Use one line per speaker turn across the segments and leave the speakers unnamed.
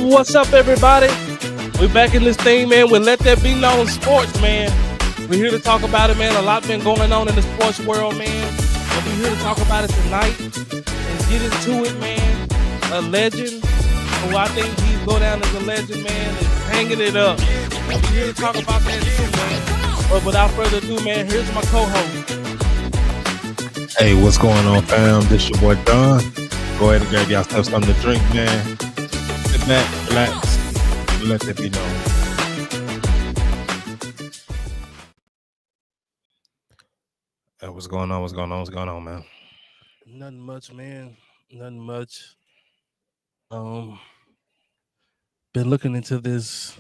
What's up, everybody? We're back in this thing, man. With Let That Be Known Sports, man. We're here to talk about it, man. A lot been going on in the sports world, man. And we're here to talk about it tonight and get into it, man. A legend, who I think he's go down as a legend, man, is hanging it up. And we're here to talk about that too, man. But without further ado, man, here's my co-host.
Hey, what's going on, fam? This your boy Don. Go ahead and grab yourself something to drink, man. Sit back, relax, and let that be known. Hey, what's going on? What's going on, man?
Nothing much, man. Nothing much. Been looking into this,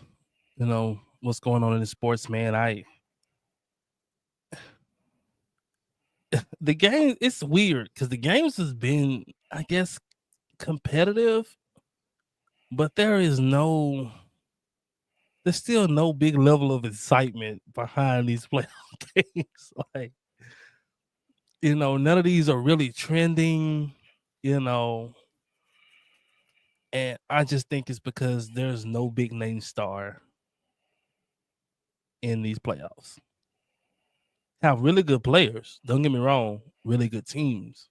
what's going on in the sports, man. The game, it's weird because the games has been, I guess, competitive, but there's still no big level of excitement behind these playoff games. Like, none of these are really trending, and I just think it's because there's no big name star in these playoffs. Have really good players, don't get me wrong, really good teams.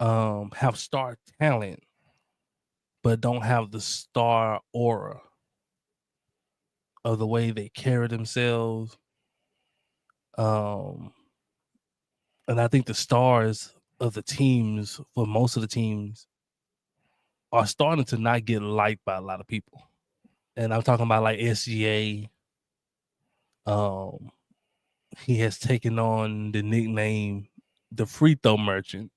Have star talent, but don't have the star aura of the way they carry themselves. And I think the stars of the teams, for most of the teams, are starting to not get liked by a lot of people. And I'm talking about like SGA. He has taken on the nickname the free throw merchant.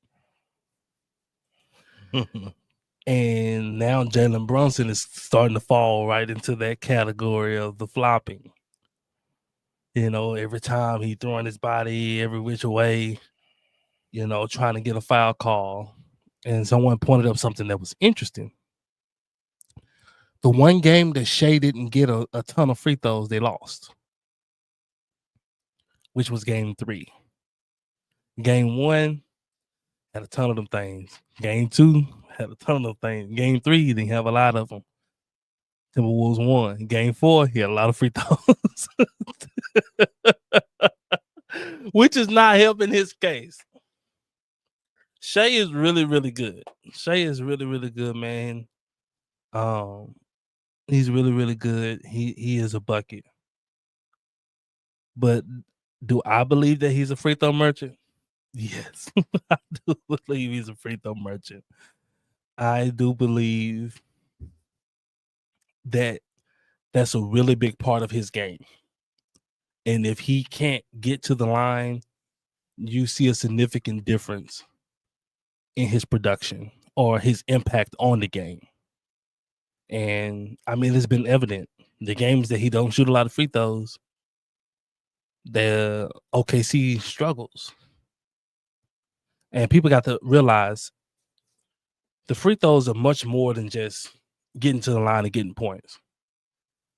And now Jalen Brunson is starting to fall right into that category of the flopping. Every time he throwing his body every which way, trying to get a foul call. And someone pointed up something that was interesting. The one game that Shea didn't get a ton of free throws, they lost, which was game 3. Game 1 had a ton of them things. Game 2 had a ton of them things. Game 3, he didn't have a lot of them. Timberwolves won. Game 4, he had a lot of free throws, which is not helping his case. Shea is really, really good. Shea is really, really good, man. He's really, really good. He is a bucket. But do I believe that he's a free throw merchant? Yes, I do believe he's a free throw merchant. I do believe that that's a really big part of his game. And if he can't get to the line, you see a significant difference in his production or his impact on the game. And I mean, it's been evident. The games that he don't shoot a lot of free throws, the OKC struggles. And people got to realize the free throws are much more than just getting to the line and getting points.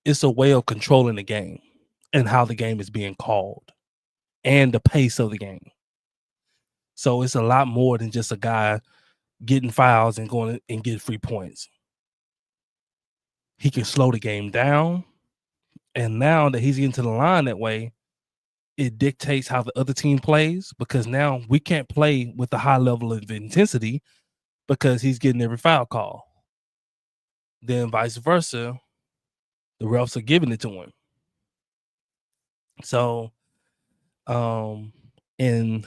It's a way of controlling the game and how the game is being called and the pace of the game. So it's a lot more than just a guy getting fouls and going and get free points. He can slow the game down. And now that he's getting to the line that way, it dictates how the other team plays, because now we can't play with a high level of intensity because he's getting every foul call. Then vice versa, the refs are giving it to him. So, and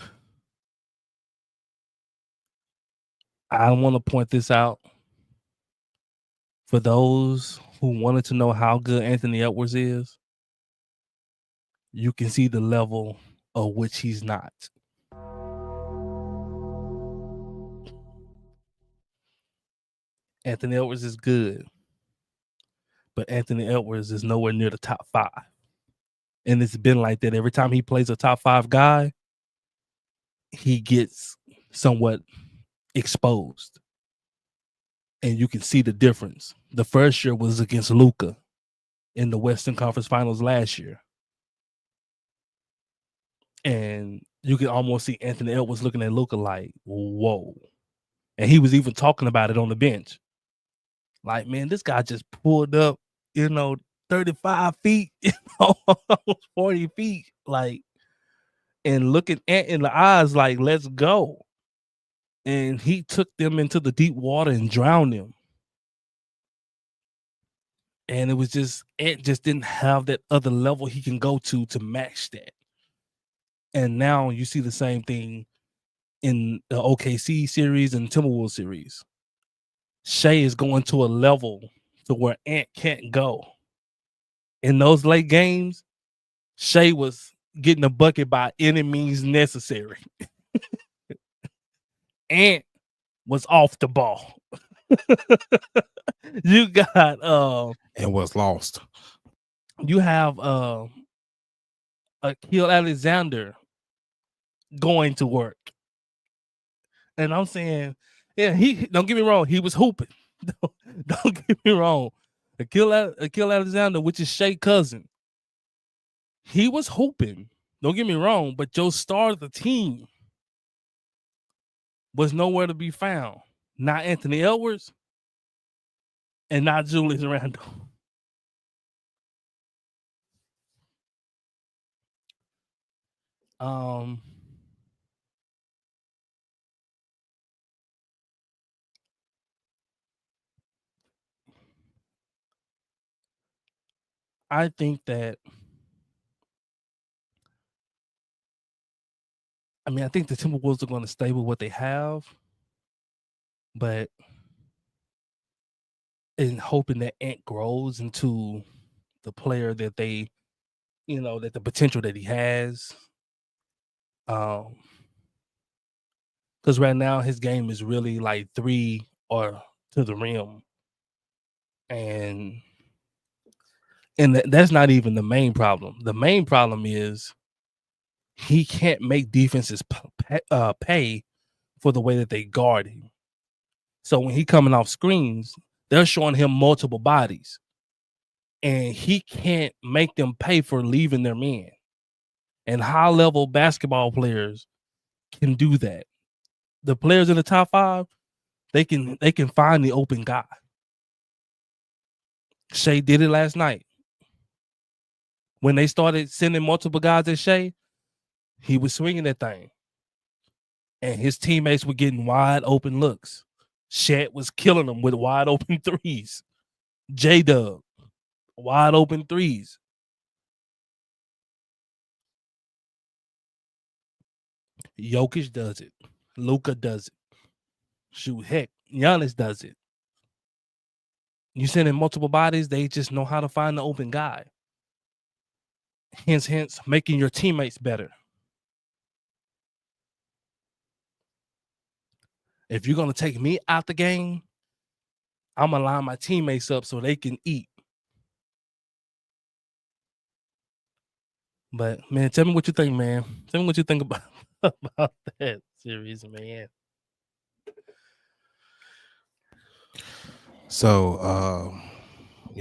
I want to point this out for those who wanted to know how good Anthony Edwards is. You can see the level of which he's not. Anthony Edwards is good, but Anthony Edwards is nowhere near the top 5. And it's been like that. Every time he plays a top 5 guy, he gets somewhat exposed. And you can see the difference. The first year was against Luka in the Western Conference Finals last year. And you can almost see Anthony Edwards looking at Luka like, whoa. And he was even talking about it on the bench. Like, man, this guy just pulled up, 35 feet, almost 40 feet, like, and looking Ant in the eyes like, let's go. And he took them into the deep water and drowned them. And it was just, Ant just didn't have that other level he can go to match that. And now you see the same thing in the OKC series and Timberwolves series. Shea is going to a level to where Ant can't go. In those late games, Shea was getting a bucket by any means necessary. Ant was off the ball. You got
and was lost.
You have Akil Alexander going to work. And I'm saying, yeah, he don't get me wrong, he was hooping. Don't get me wrong. Akil Alexander, which is Shea's cousin, he was hooping. Don't get me wrong, but your star of the team was nowhere to be found. Not Anthony Edwards and not Julius Randle. I think that I think the Timberwolves are going to stay with what they have, but in hoping that Ant grows into the player that they, that the potential that he has. Because right now his game is really like 3 or to the rim, and that's not even the main problem. The main problem is he can't make defenses pay for the way that they guard him. So when he coming off screens, they're showing him multiple bodies, and he can't make them pay for leaving their man. And high-level basketball players can do that. The players in the top 5, they can find the open guy. Shea did it last night. When they started sending multiple guys at Shea, he was swinging that thing. And his teammates were getting wide open looks. Shet was killing them with wide open threes. J-Dub, wide open threes. Jokic does it. Luka does it. Shoot, heck, Giannis does it. You send in multiple bodies, they just know how to find the open guy. Hence, making your teammates better. If you're going to take me out the game, I'm going to line my teammates up so they can eat. But, man, tell me what you think, man. Tell me what you think about that series, man.
So,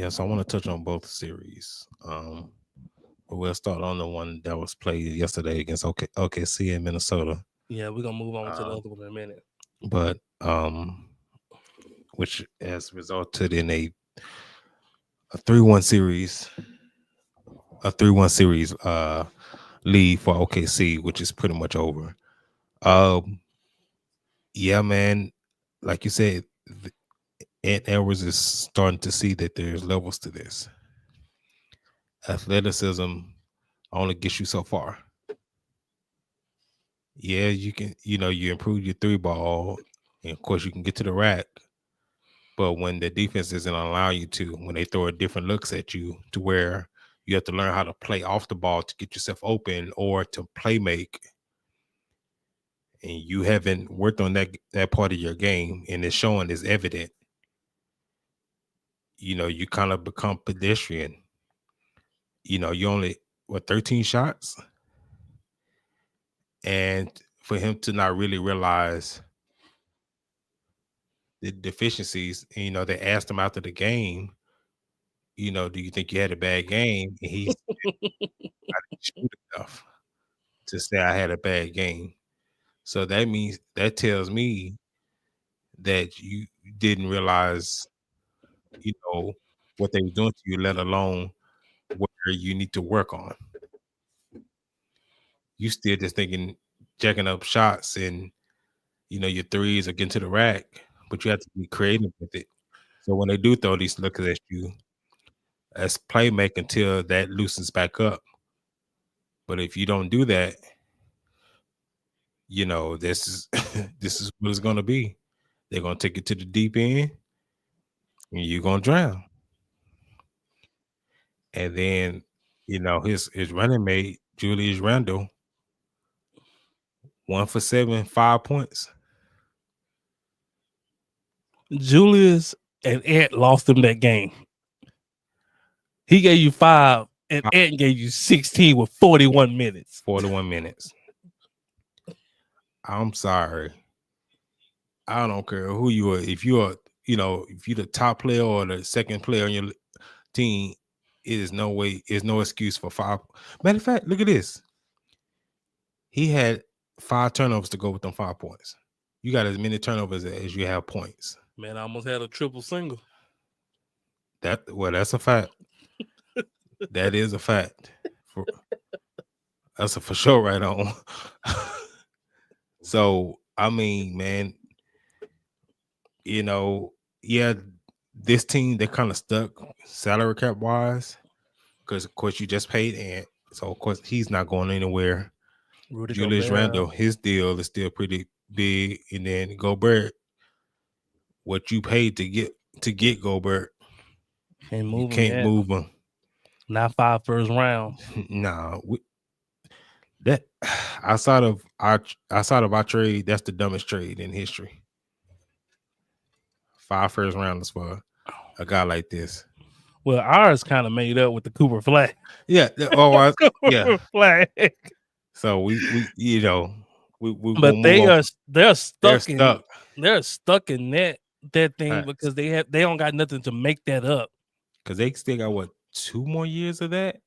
so I want to touch on both series. But we'll start on the one that was played yesterday against OKC in Minnesota.
Yeah, we're going to move on to the other one in a minute.
But which has resulted in a 3-1 series, lead for OKC, which is pretty much over. Yeah, man, like you said, Ant Edwards is starting to see that there's levels to this. Athleticism only gets you so far. Yeah, you can, you improve your 3-ball, and of course you can get to the rack. But when the defense doesn't allow you to, when they throw different looks at you, to where you have to learn how to play off the ball to get yourself open or to play make, and you haven't worked on that part of your game, and it's showing, is evident. You kind of become pedestrian. You only 13 shots, and for him to not really realize the deficiencies, they asked him after the game, do you think you had a bad game? And he said, I didn't shoot enough to say I had a bad game. So that tells me that you didn't realize, what they were doing to you, let alone where you need to work on. You still just thinking, jacking up shots and, your threes are getting to the rack, but you have to be creative with it. So when they do throw these looks at you, that's playmaking until that loosens back up. But if you don't do that, this is this is what it's gonna be. They're gonna take it to the deep end, and you're gonna drown. And then, his running mate Julius Randle, 1 for 7, 5 points.
Julius and Ant lost him that game. He gave you 5, and Ant gave you 16 with 41 minutes.
41 minutes. I'm sorry. I don't care who you are. If you're, if you're the top player or the second player on your team, it is no way, there's no excuse for 5. Matter of fact, look at this. He had 5 turnovers to go with them 5 points. You got as many turnovers as you have points.
Man, I almost had a triple single.
That's a fact. That is a fact. That's a for sure right on. So, I mean, man, this team, they're kind of stuck salary cap wise because, of course, you just paid Ant. So, of course, he's not going anywhere. Julius Randle, his deal is still pretty big. And then Gobert, what you paid to get Gobert, you can't move him.
Not 5 first rounds.
Nah, that outside of our trade, that's the dumbest trade in history. 5 first rounders for a guy like this.
Well, ours kind of made up with the Cooper Flagg.
Yeah.
Cooper Flagg.
So we
but they're stuck in that thing because they don't got nothing to make that up.
Because they still got 2 more years of that.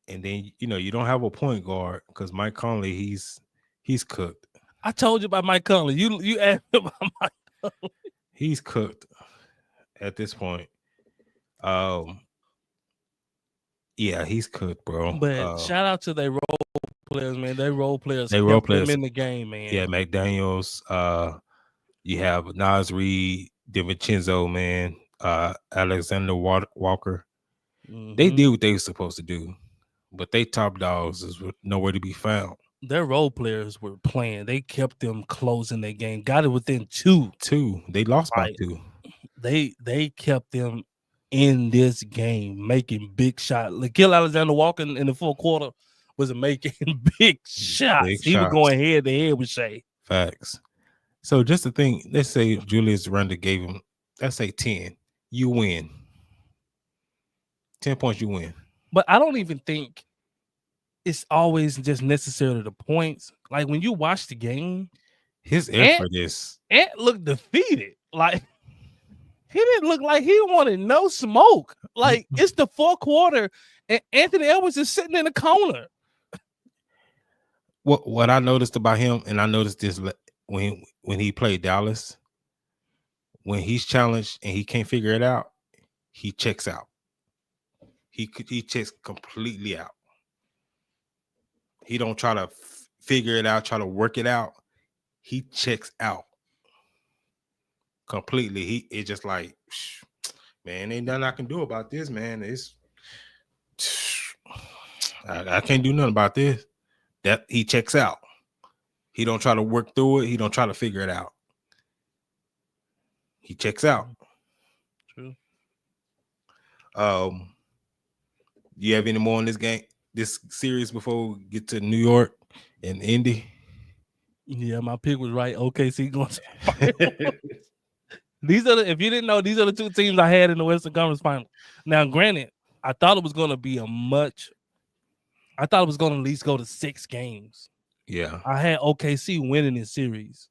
And then you don't have a point guard because Mike Conley, he's cooked.
I told you about Mike Conley. You asked me about Mike Conley.
He's cooked at this point. Yeah, he's cooked, bro.
But shout out to their role players, man. They role players kept them in the game, man.
Yeah, McDaniels. You have Nas Reed, DiVincenzo, man. Alexander Walker. Mm-hmm. They did what they were supposed to do, but they top dogs is nowhere to be found.
Their role players were playing. They kept them close in their game. Got it within 2.
They lost by 2.
They kept them in this game, making big shots. Lakill Alexander Walker in the fourth quarter was making big shots. He was going head to head with Shea.
Facts. So just the thing, let's say Julius Randle gave him, let's say 10. You win. 10 points, you win.
But I don't even think it's always just necessarily the points. Like when you watch the game,
his effort
Ant looked defeated. Like he didn't look like he wanted no smoke. Like it's the fourth quarter, and Anthony Edwards is sitting in the corner.
What I noticed about him, and I noticed this when he played Dallas, when he's challenged and he can't figure it out, he checks out. He checks completely out. He don't try to figure it out, try to work it out. He checks out completely. It's just like, man, ain't nothing I can do about this, man. I can't do nothing about this. That he checks out. He don't try to work through it. He don't try to figure it out. He checks out.
True.
You have any more in this series before we get to New York and Indy?
Yeah, my pick was right. OKC going to if you didn't know, these are the 2 teams I had in the Western Conference Final. Now, granted, I thought it was going to be I thought it was going to at least go to 6 games.
Yeah.
I had OKC winning this series,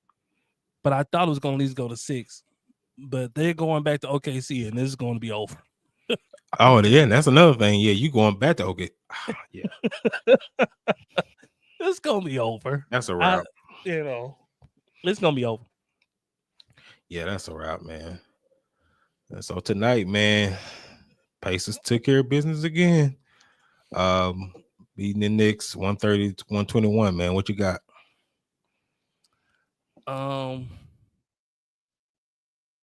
but I thought it was going to at least go to 6. But they're going back to OKC, and this is going to be over.
Oh, yeah, that's another thing. Yeah, you going back to OKC. Yeah.
It's going to be over.
That's a wrap.
It's going to be over.
Yeah, that's a wrap, man. And so tonight, man, Pacers took care of business again. Beating the Knicks 130 to 121, man. What you got?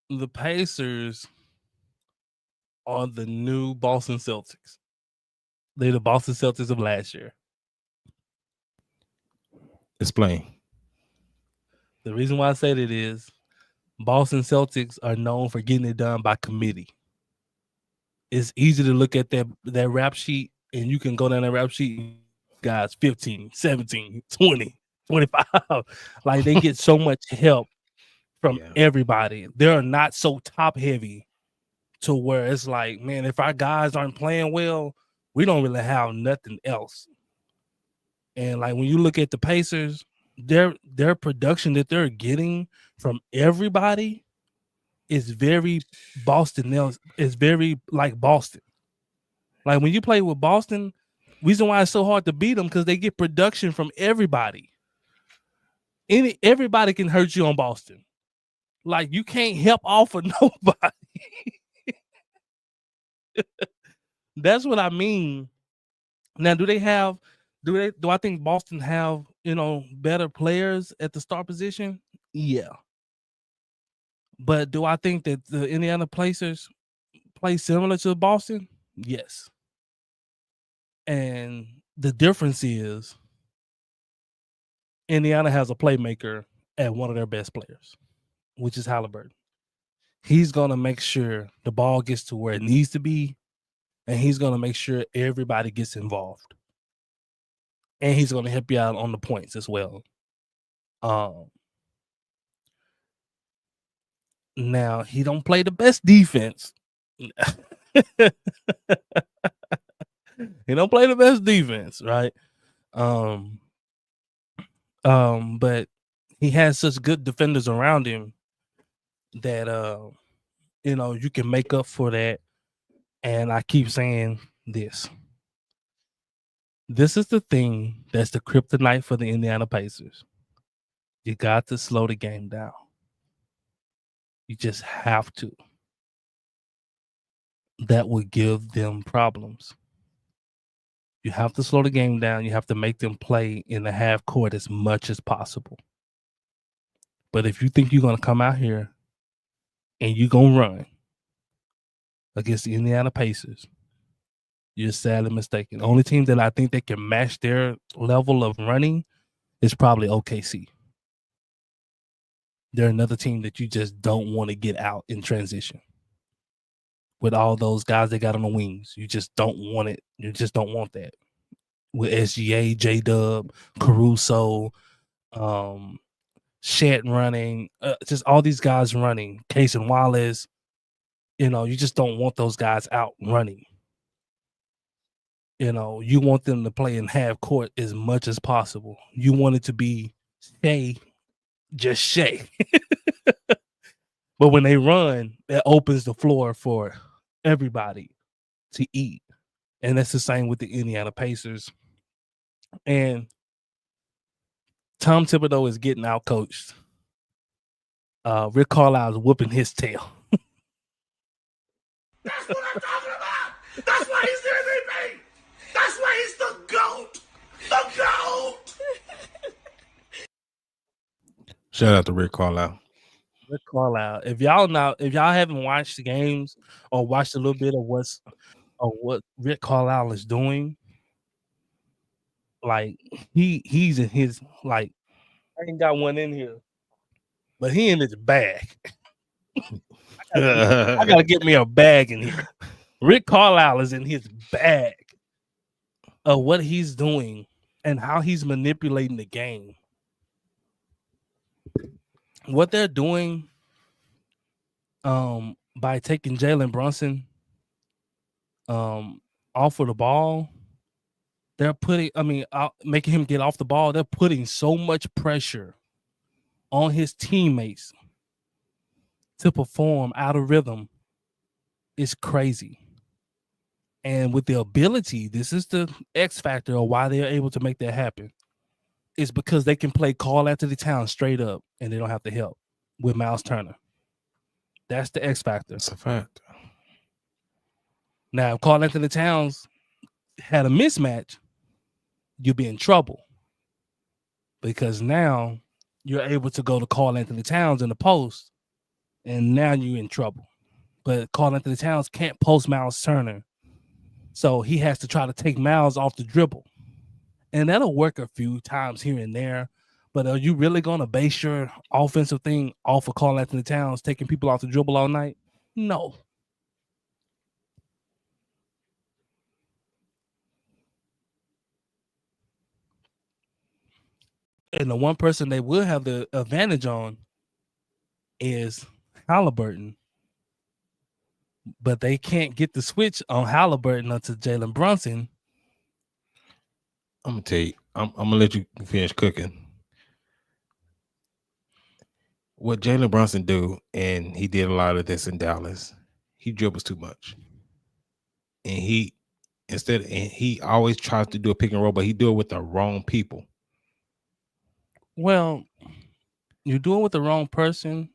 The Pacers are the new Boston Celtics. They're the Boston Celtics of last year.
Explain.
The reason why I say that is Boston Celtics are known for getting it done by committee. It's easy to look at that rap sheet, and you can go down that rap sheet, guys, 15, 17, 20, 25. Like, they get so much help from everybody. They're not so top heavy to where it's like, man, if our guys aren't playing well, we don't really have nothing else. And like, when you look at the Pacers, their production that they're getting from everybody is very Boston. It's very like Boston. Like, when you play with Boston, reason why it's so hard to beat them, because they get production from everybody. Everybody can hurt you on Boston. Like, you can't help off of nobody. That's what I mean. Now, do I think Boston have, better players at the star position? Yeah. But do I think that the Indiana Pacers play similar to Boston? Yes. And the difference is Indiana has a playmaker at one of their best players, which is Halliburton. He's going to make sure the ball gets to where it needs to be, and he's going to make sure everybody gets involved. And he's going to help you out on the points as well. Now, he don't play the best defense. He don't play the best defense, right? But he has such good defenders around him that you can make up for that. And I keep saying this. This is the thing that's the kryptonite for the Indiana Pacers. You got to slow the game down. You just have to. That will give them problems. You have to slow the game down. You have to make them play in the half court as much as possible. But if you think you're going to come out here and you're going to run against the Indiana Pacers, you're sadly mistaken. The only team that I think that can match their level of running is probably OKC. They're another team that you just don't want to get out in transition. With all those guys they got on the wings, you just don't want it. You just don't want that. With SGA, J-Dub, Caruso, Shet running, just all these guys running, Case and Wallace, you just don't want those guys out running. You want them to play in half court as much as possible. You want it to be Shea, just Shea. But when they run, that opens the floor for everybody to eat. And that's the same with the Indiana Pacers. And Tom Thibodeau is getting out-coached. Rick Carlisle is whooping his tail.
That's what I'm talking about! That's why he's the MVP! That's why he's the GOAT! The GOAT!
Shout out to Rick Carlisle.
Rick Carlisle. If y'all haven't watched the games or watched a little bit of what Rick Carlisle is doing, like he's in his, like, I ain't got one in here, but he in his bag. I gotta get me a bag in here. Rick Carlisle is in his bag of what he's doing and how he's manipulating the game. What they're doing by taking Jalen Brunson off of the ball, they're making him get off the ball. They're putting so much pressure on his teammates to perform out of rhythm. It's crazy. And with the ability, this is the X factor of why they're able to make that happen. It's because they can play call after the town straight up, and they don't have to help with Miles Turner. That's the X factor.
That's a fact.
Now, if Karl Anthony Towns had a mismatch, you'd be in trouble. Because now you're able to go to Karl Anthony Towns in the post, and now you're in trouble. But Karl Anthony Towns can't post Miles Turner. So he has to try to take Miles off the dribble. And that'll work a few times here and there. But are you really going to base your offensive thing off of Karl Anthony Towns taking people off the dribble all night? No. And the one person they will have the advantage on is Halliburton. But they can't get the switch on Halliburton until Jalen Brunson.
I'm gonna tell you. I'm gonna let you finish cooking. What Jalen Brunson do, and he did a lot of this in Dallas. He dribbles too much, and he always tries to do a pick and roll, but he do it with the wrong people.
Well, you're doing it with the wrong person.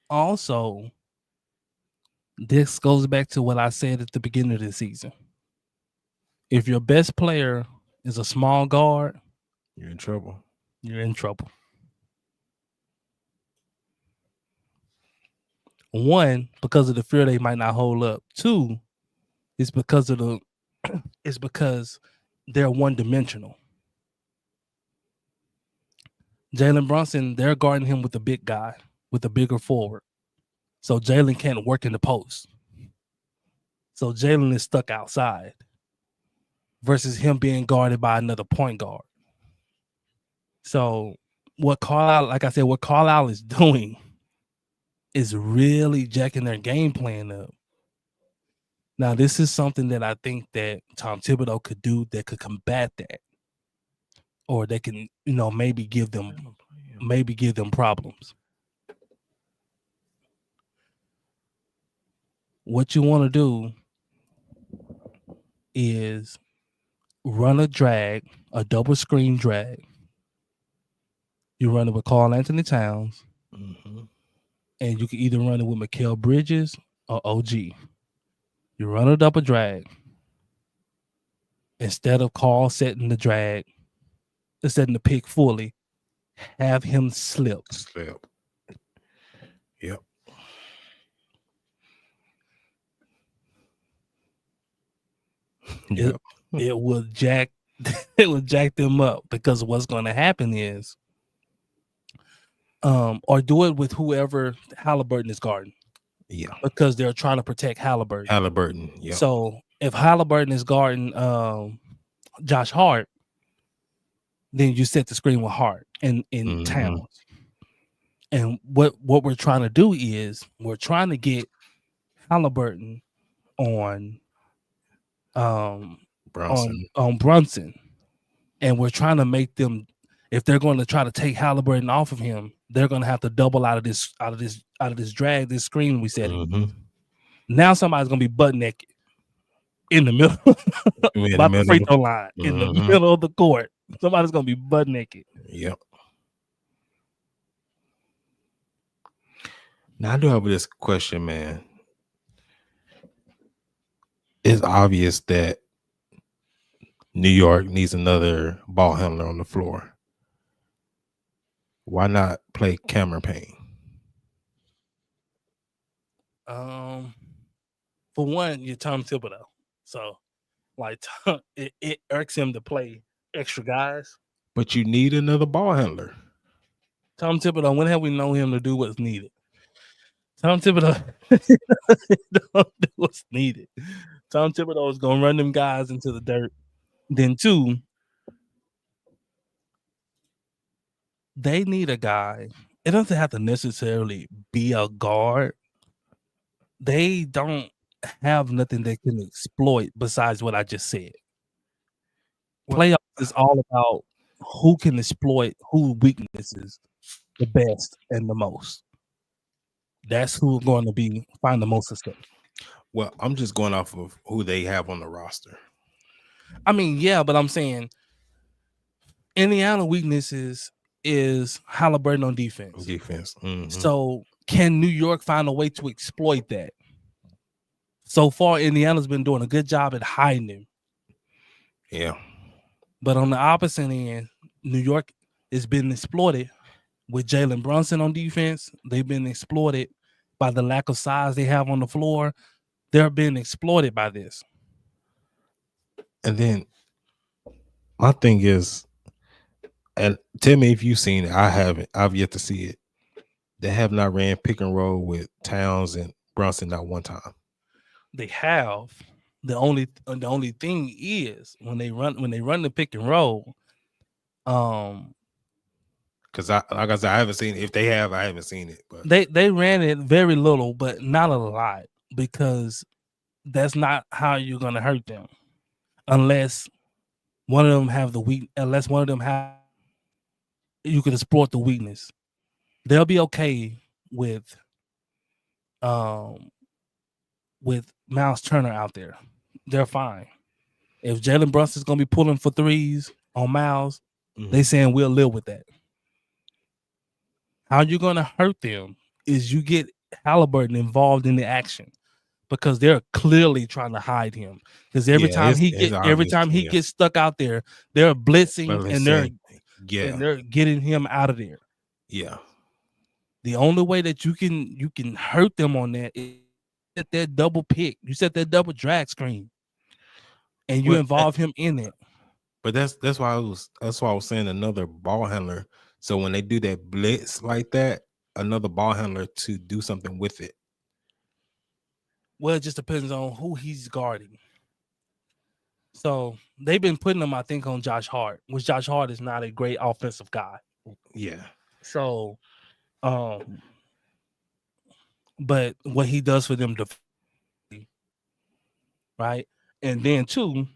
Also, this goes back to what I said at the beginning of the season. If your best player is a small guard,
You're in trouble.
You're in trouble. One, because of the fear they might not hold up. Two, it's because they're one-dimensional. Jalen Brunson, they're guarding him with a big guy, with a bigger forward. So Jalen can't work in the post. So Jalen is stuck outside versus him being guarded by another point guard. So what Carlisle is doing is really jacking their game plan up. Now, this is something that I think that Tom Thibodeau could do that could combat that. Or they can, maybe give them problems. What you want to do is run a drag, a double screen drag. You run it with Karl Anthony Towns, and you can either run it with Mikal Bridges or OG. You run a double drag. Instead of Karl setting the drag, setting the pick fully, have him slip.
Yep.
It will jack them up, because what's going to happen is or do it with whoever Halliburton is guarding.
Yeah.
Because they're trying to protect Halliburton.
Yeah.
So if Halliburton is guarding Josh Hart, then you set the screen with Hart in Towns. And what we're trying to do is we're trying to get Halliburton on Brunson, and we're trying to make them, if they're going to try to take Halliburton off of him, they're going to have to double out of this drag, this screen we set. Now somebody's going to be butt naked in the middle about the free throw line, in the middle of the court. Somebody's going to be butt naked.
Yep. Now I do have this question, man. It's obvious that New York needs another ball handler on the floor. Why not play Cameron Payne?
For one, you're Tom Thibodeau, so it irks him to play extra guys.
But you need another ball handler.
Tom Thibodeau, when have we known him to do what's needed? Tom Thibodeau don't do what's needed. Tom Thibodeau is going to run them guys into the dirt. Then two, they need a guy. It doesn't have to necessarily be a guard. They don't have nothing they can exploit besides what I just said. Playoffs is all about who can exploit who weaknesses the best and the most. That's who's going to find the most success.
Well, I'm just going off of who they have on the roster.
I mean, yeah, but I'm saying Indiana weaknesses is Halliburton on defense.
Defense.
So Can New York find a way to exploit that? So far, Indiana's been doing a good job at hiding him.
Yeah.
But on the opposite end, New York has been exploited with Jalen Brunson on defense. They've been exploited by the lack of size they have on the floor. They're being exploited by this.
And then my thing is, and tell me if you've seen it. I haven't. I've yet to see it. They have not ran pick and roll with Towns and Brunson not one time.
They have. The only thing is when they run the pick and roll,
because like I said, I haven't seen it. If they have, I haven't seen it. But
they ran it very little, but not a lot, because that's not how you're gonna hurt them, unless one of them have the weak. Unless one of them have, you can exploit the weakness. They'll be okay with Miles Turner out there. They're fine. If Jalen Brunson's gonna be pulling for threes on Miles, they saying we'll live with that. How you're gonna hurt them is you get Halliburton involved in the action, because they're clearly trying to hide him. Because every time he gets stuck out there, they're blitzing and they're getting him out of there.
Yeah.
The only way that you can hurt them on that is set that double pick. You set that double drag screen, and you involve him in it.
But that's why I was saying another ball handler. So when they do that blitz like that, another ball handler to do something with it.
Well, it just depends on who he's guarding. So they've been putting him, I think, on Josh Hart, which Josh Hart is not a great offensive guy.
Yeah.
So, but what he does for them, right? And then too,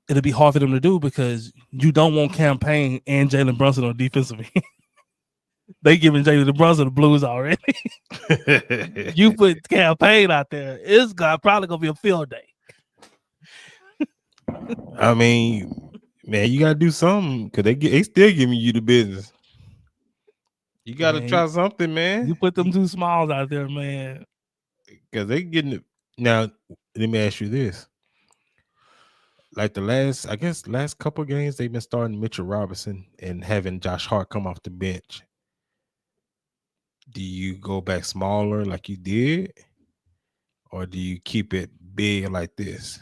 it'll be hard for them to do because you don't want Campaign and Jalen Brunson on defensive end. They giving Jalen Brunson the blues already. You put Campaign out there, it's probably gonna be a field day.
I mean, man, you gotta do something because they still giving you the business. You gotta try something, man.
You put them two smalls out there, man,
because they getting it. Now, let me ask you this: like the last couple of games, they've been starting Mitchell Robinson and having Josh Hart come off the bench. Do you go back smaller like you did, or do you keep it big like this?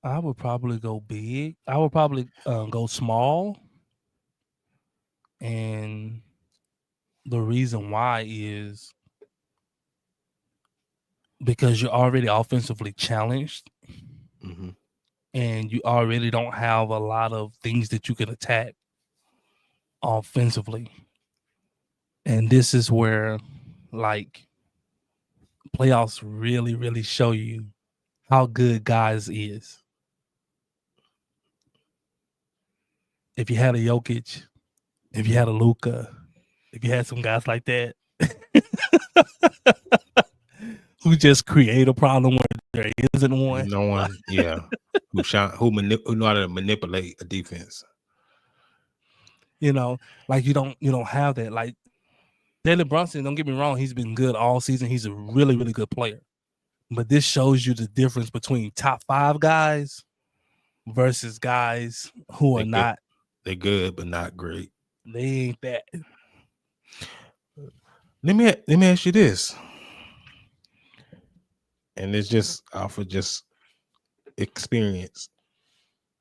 I would probably go big. I would probably go small, and the reason why is because you're already offensively challenged. And you already don't have a lot of things that you can attack offensively. And this is where, like, playoffs really, really show you how good guys is. If you had a Jokic, if you had a Luka, if you had some guys like that who just create a problem where there isn't one.
No one, yeah. who know how to manipulate a defense.
Like you don't have that. Like Jalen Brunson, don't get me wrong, he's been good all season. He's a really, really good player. But this shows you the difference between top 5 guys versus guys who are not.
They're good, but not great.
They ain't that.
Let me ask you this. And it's just off of just experience.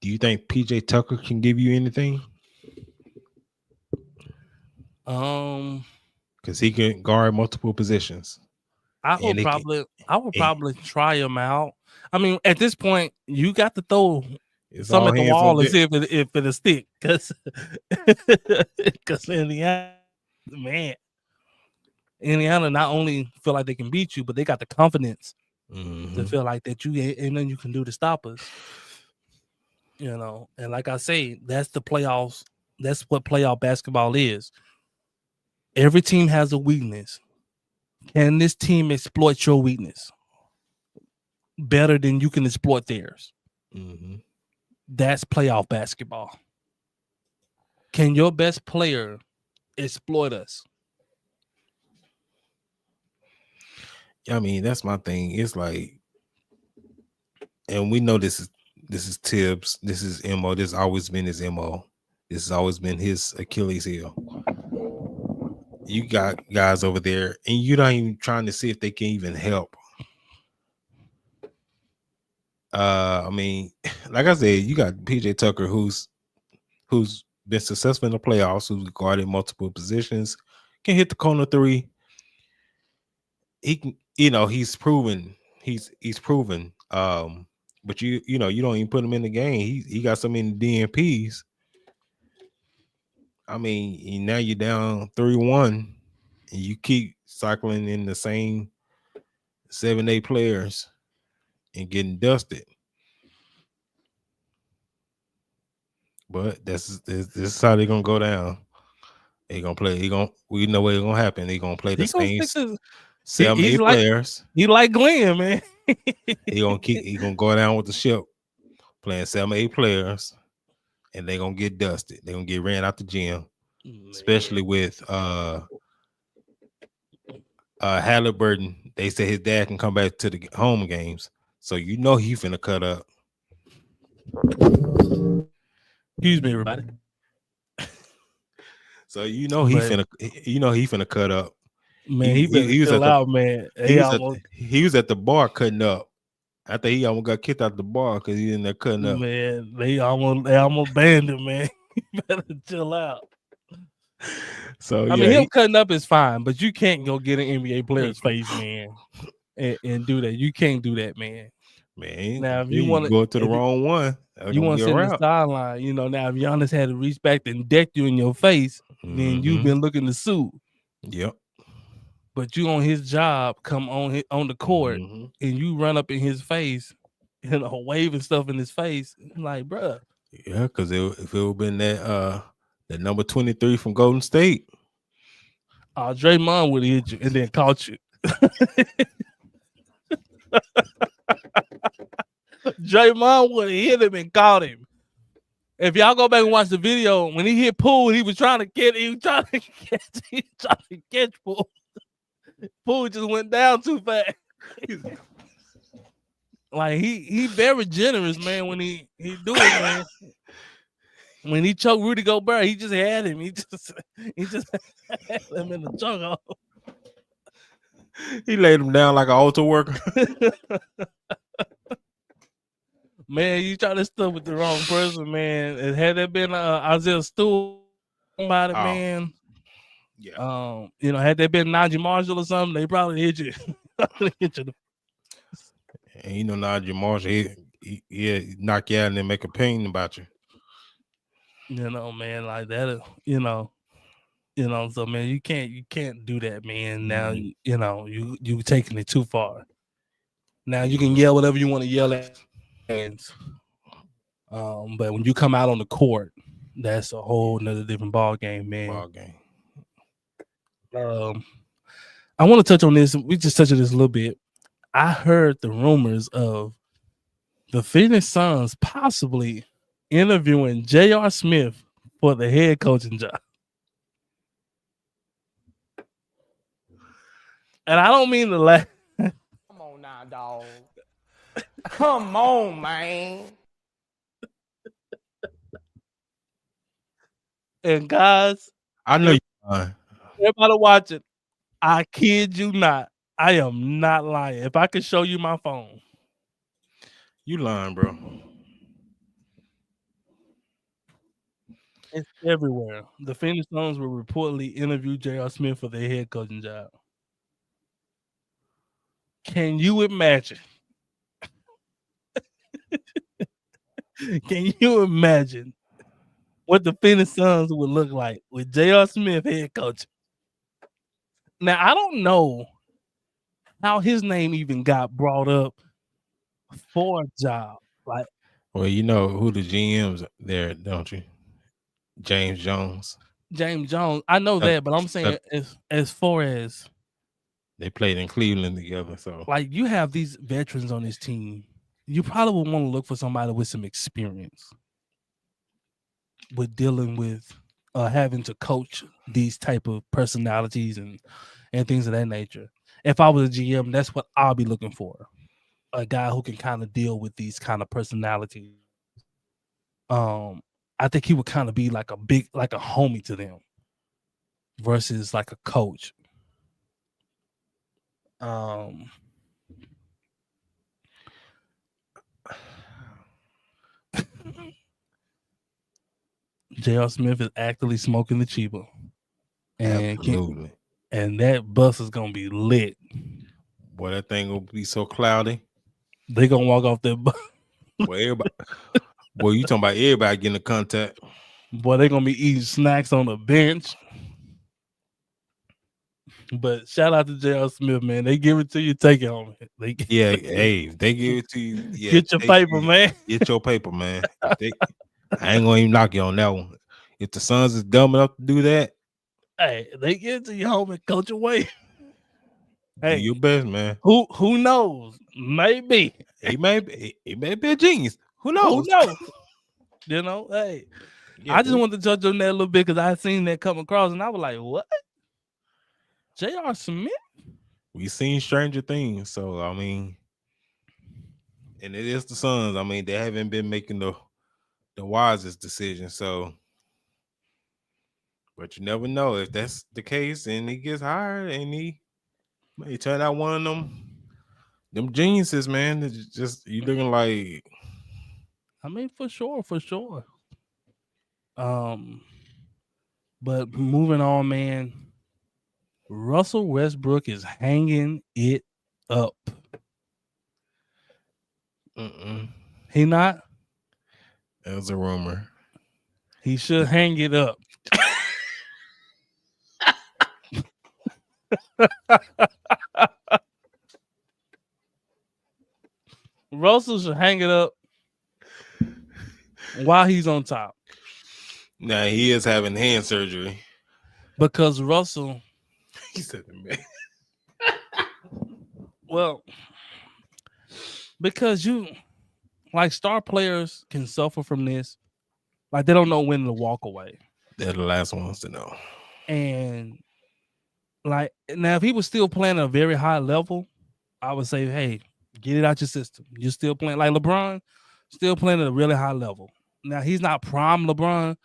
Do you think PJ Tucker can give you anything? Because he can guard multiple positions.
I would probably try him out. I mean, at this point, you got to throw some at the wall and see if it'll stick. Because Indiana not only feel like they can beat you, but they got the confidence to feel like that you ain't nothing you can do to stop us. And like I say, that's the playoffs. That's what playoff basketball is. Every team has a weakness. Can this team exploit your weakness better than you can exploit theirs?
Mm-hmm.
That's playoff basketball. Can your best player exploit us?
I mean, that's my thing. It's like, and we know this is Tibbs. This is Mo. This has always been his Mo. This has always been his Achilles heel. You got guys over there, and you're not even trying to see if they can even help. I mean, like I said, you got PJ Tucker, who's been successful in the playoffs, who's guarded multiple positions, can hit the corner three. He can, he's proven. He's proven. But you don't even put him in the game. He got so many DNPs. I mean, now you're down 3-1, and you keep cycling in the same 7-8 players and getting dusted. But this is how they're gonna go down. They gonna play. We know what's gonna happen. They gonna play the same 7-8 players.
He like Glenn, man.
He gonna go down with the ship, playing 7-8 players, and they gonna get dusted. They gonna get ran out the gym, especially with Halliburton. They say his dad can come back to the home games, so he finna cut up.
Excuse me, everybody.
So he finna cut up.
Man, he was out, man.
He was at the bar cutting up. I think he almost got kicked out the bar because he in there cutting up.
Man, they almost banned him, man. You better chill out.
So
I mean, him cutting up is fine, but you can't go get an NBA player's face, man, and do that. You can't do that, man.
Man,
now if you want to
go to the wrong one,
you want to sit in the sideline. Now if Giannis had to reach back and deck you in your face, then you've been looking to sue.
Yep.
But you on his job, come on the court, and you run up in his face, waving stuff in his face, like, bruh.
Yeah, because if it would have been that number 23 from Golden State,
Draymond would have hit you and then caught you. Draymond would have hit him and caught him. If y'all go back and watch the video, when he hit Poole, he was trying to catch Poole. Poole just went down too fast. Like he very generous, man. When he do it, man. When he choked Rudy Gobert, he just had him. He just had him in the chokehold.
He laid him down like an altar worker.
Man, you try to stuff with the wrong person, man. And had there been Isaiah Stewart, somebody, man.
Yeah.
Had there been Najee Marshall or something, they probably hit you.
And Najee Marshall, he knock you out and then make a pain about you.
Man, like that. So man, you can't do that, man. Now you taking it too far. Now you can yell whatever you want to yell at. But when you come out on the court, that's a whole nother different ball game, man. I want to touch on this. We just touched on this a little bit. I heard the rumors of the Phoenix Suns possibly interviewing J.R. Smith for the head coaching job. And I don't mean to laugh.
Come on now, dog. Come on, man.
And guys,
I know
everybody watching, I kid you not. I am not lying. If I could show you my phone.
You lying, bro.
It's everywhere. The Phoenix Suns will reportedly interview J.R. Smith for their head coaching job. Can you imagine? Can you imagine what the Phoenix Suns would look like with J.R. Smith head coach? Now, I don't know how his name even got brought up for a job. Like,
well, you know who the GMs there, don't you? James Jones.
I know that, but I'm saying as far as
they played in Cleveland together, so
like you have these veterans on this team you probably would want to look for somebody with some experience with dealing with having to coach these type of personalities and things of that nature. If I was a GM, that's what I'll be looking for. A guy who can kind of deal with these kind of personalities. I think he would kind of be like a homie to them versus like a coach. J.R. Smith is actively smoking the Chiba.
Absolutely.
And that bus is gonna be lit.
Boy, that thing will be so cloudy.
They gonna walk off that bus.
Boy, everybody. Boy, you talking about everybody getting in contact.
Boy, they gonna be eating snacks on the bench. But shout out to J.R. Smith, man. They give it to you, take it home.
Yeah, hey, they give it to you. Yeah,
get your paper, man.
Get your paper, man. I ain't gonna even knock you on that one. If the Suns is dumb enough to do that,
hey, they give it to you home and coach away.
Hey, do your best, man.
Who knows? Maybe
he may be a genius. Who knows?
You know, hey, yeah, I just wanted to touch on that a little bit because I seen that come across and I was like, what? J.R. Smith?
We seen Stranger Things, so I mean, and it is the Suns. I mean, they haven't been making the wisest decision, so. But you never know if that's the case, and he gets hired, and he may turn out one of them geniuses, man. It's just you looking like.
I mean, for sure. But moving on, man. Russell Westbrook is hanging it up. He not?
That was a rumor.
He should hang it up. Russell should hang it up while he's on top.
Now he is having hand surgery.
Because Russell,
he said to me.
Well, because star players can suffer from this. Like they don't know when to walk away.
They're the last ones to know.
And like now, if he was still playing at a very high level, I would say, hey, get it out your system. You're still playing like LeBron, still playing at a really high level. Now he's not prime LeBron,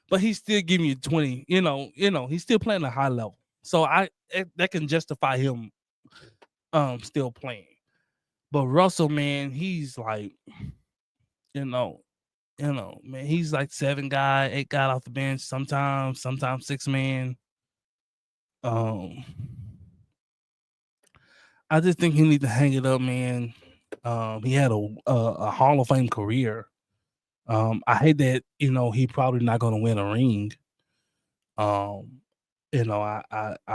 but he's still giving you 20. You know, he's still playing at a high level. So that can justify him still playing. But Russell, man, he's like, man, he's like 7 guy, 8 guy off the bench, sometimes 6 man. I just think he need to hang it up, man. He had a Hall of Fame career. I hate that, he probably not going to win a ring. I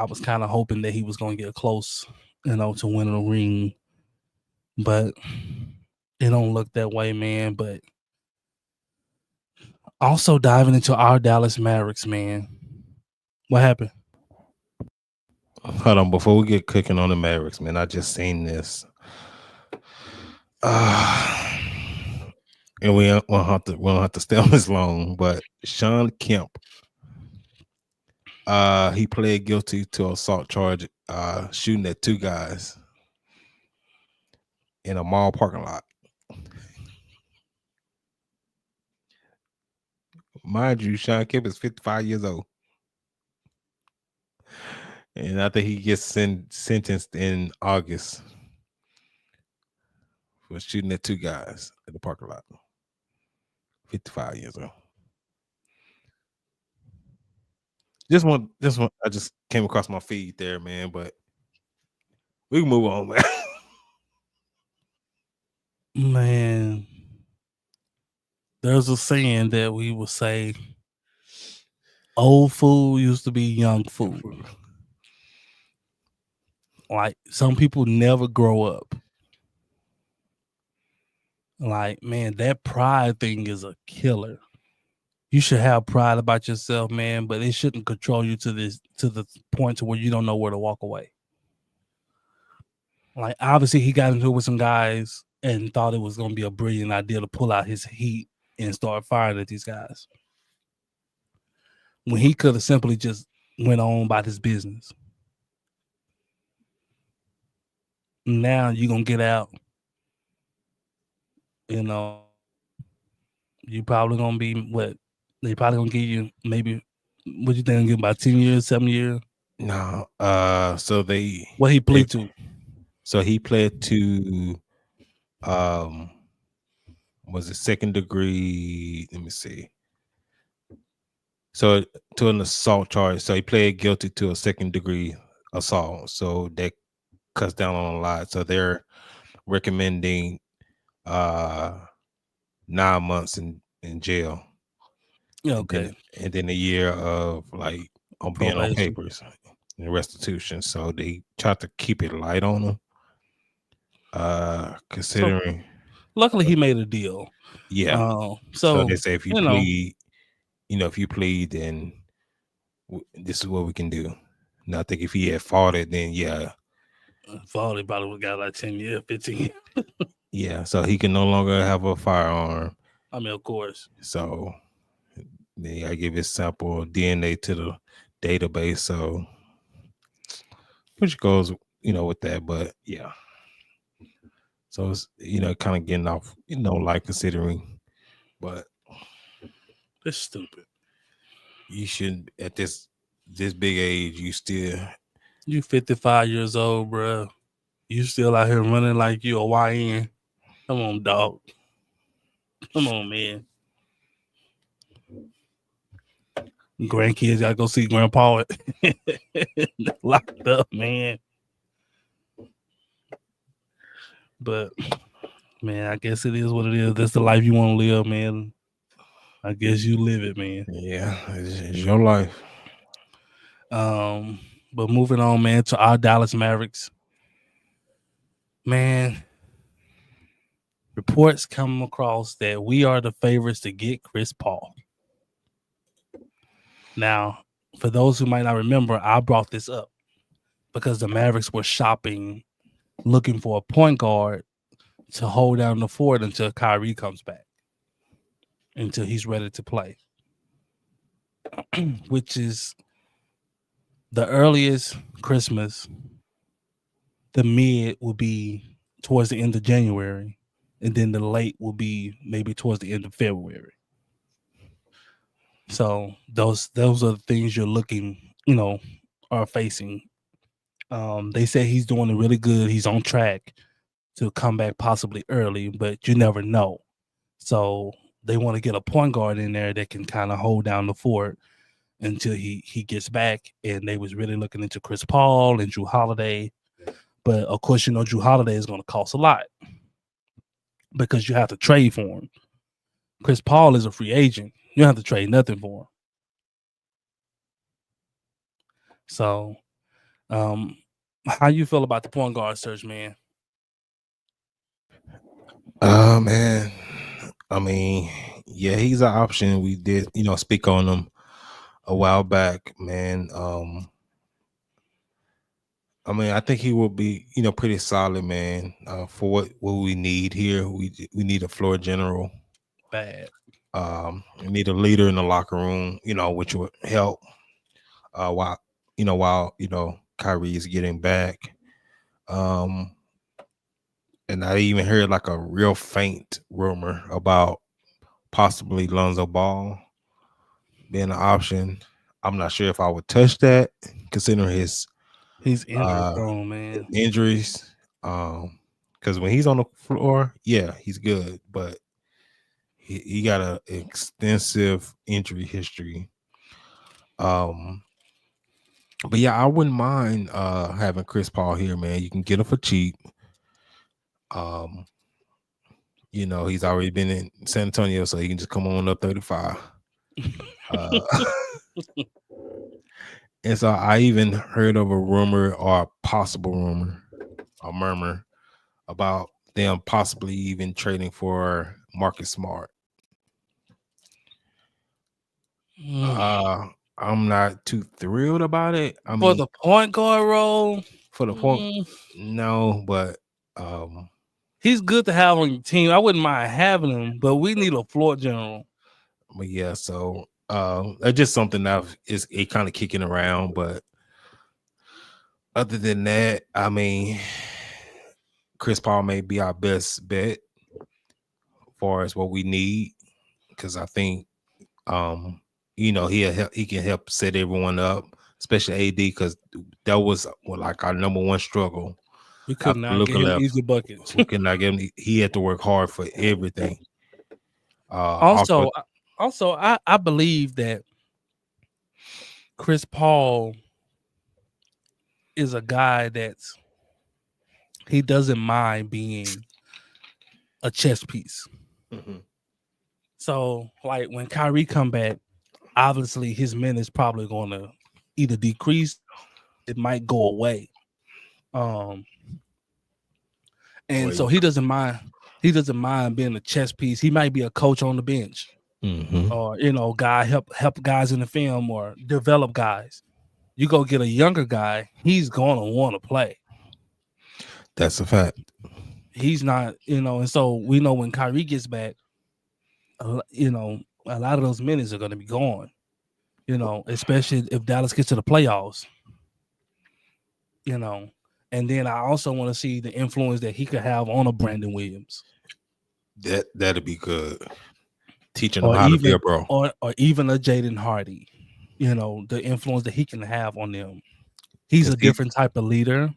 was kind of hoping that he was going to get close, to winning a ring, but it don't look that way, man. But also diving into our Dallas Mavericks, man. What happened?
Hold on, before we get cooking on the Mavericks, man, I just seen this. And we don't have to stay on this long, but Sean Kemp, he pled guilty to assault charge, shooting at 2 guys in a mall parking lot. Mind you, Sean Kemp is 55 years old. And I think he gets sentenced in August for shooting at 2 guys at the parking lot. 55 years old. This one, I just came across my feed there, man. But we can move on, man.
Man, there's a saying that we will say, old fool used to be young fool. Like, some people never grow up. Like, man, that pride thing is a killer. You should have pride about yourself, man, but it shouldn't control you to the point to where you don't know where to walk away. Like, obviously, he got into it with some guys. and thought it was going to be a brilliant idea to pull out his heat and start firing at these guys, when he could have simply just went on about his business. Now you're going to get out, you know, you probably going to be what? They probably going to give you maybe, what you think, give about 10 years, 7 years?
No. So they
What he plead to?
So he pled to was it second degree? Let me see. So to an assault charge. So he pled guilty to a second degree assault. So that cuts down on a lot. So they're recommending 9 months in jail.
Yeah, okay.
And then a year of like on being on
Probation.
papers and restitution. So they try to keep it light on him. Considering
luckily he made a deal.
Yeah.
So
they say if you plead, if you plead, then this is what we can do. Now I think if he had fought it, then yeah.
Fought it, probably would have got like 10 years, 15 years.
Yeah. So he can no longer have a firearm.
I mean, of course.
So then I give his sample DNA to the database. So which goes, with that, but yeah. So it's kind of getting off, like considering, but
it's stupid.
You shouldn't at this big age.
You 55 years old, bro. You still out here running like you a YN. Come on, dog. Come on, man. Grandkids gotta go see grandpa locked up, man. But man, I guess it is what it is. That's the life you want to live, man. I guess you live it, man.
Yeah, it's your life.
But moving on, man, to our Dallas Mavericks. Man, reports come across that we are the favorites to get Chris Paul. Now, for those who might not remember, I brought this up because the Mavericks were shopping, looking for a point guard to hold down the fort until Kyrie comes back, until he's ready to play, which is the earliest Christmas. The mid will be towards the end of January, and then the late will be maybe towards the end of February. So those are the things you're looking, are facing. They say he's doing really good. He's on track to come back possibly early, but you never know. So they want to get a point guard in there that can kind of hold down the fort until he gets back. And they was really looking into Chris Paul and Jrue Holiday. But of course, Jrue Holiday is going to cost a lot because you have to trade for him. Chris Paul is a free agent. You don't have to trade nothing for him. So, how you feel about the point guard search, man?
Man, I mean, yeah, he's an option. We did, speak on him a while back, man. I mean, I think he will be, pretty solid, man. For what we need here, we need a floor general.
Bad.
We need a leader in the locker room, which would help. While Kyrie is getting back. And I even heard like a real faint rumor about possibly Lonzo Ball being an option. I'm not sure if I would touch that, considering he's
injury prone, man.
Injuries. Because when he's on the floor, yeah, he's good, but he got an extensive injury history. But yeah, I wouldn't mind having Chris Paul here, man. You can get him for cheap. He's already been in San Antonio, so he can just come on up 35. And so I even heard of a rumor or a possible rumor, a murmur about them possibly even trading for Marcus Smart. I'm not too thrilled about it. I mean,
for the point guard role,
for the point, no, but
He's good to have on your team. I wouldn't mind having him, but we need a floor general.
But yeah, so that's just something that is kind of kicking around. But other than that, I mean, Chris Paul may be our best bet as far as what we need, because I think he can help set everyone up, especially AD, because that was like our number one struggle.
We could not get him easy buckets.
We could not get him. He had to work hard for everything.
Also, I believe that Chris Paul is a guy he doesn't mind being a chess piece.
Mm-hmm.
So, like when Kyrie come back, obviously his minutes probably going to either decrease, it might go away. And so he doesn't mind. He doesn't mind being a chess piece. He might be a coach on the bench, or guy help guys in the film or develop guys. You go get a younger guy, he's gonna want to play.
That's a fact.
He's not, and so we know when Kyrie gets back, a lot of those minutes are going to be gone. Especially if Dallas gets to the playoffs. And then I also want to see the influence that he could have on a Brandon Williams.
That'd be good. Teaching him how to be a bro.
Or even a Jaden Hardy. The influence that he can have on them. He's a different type of leader.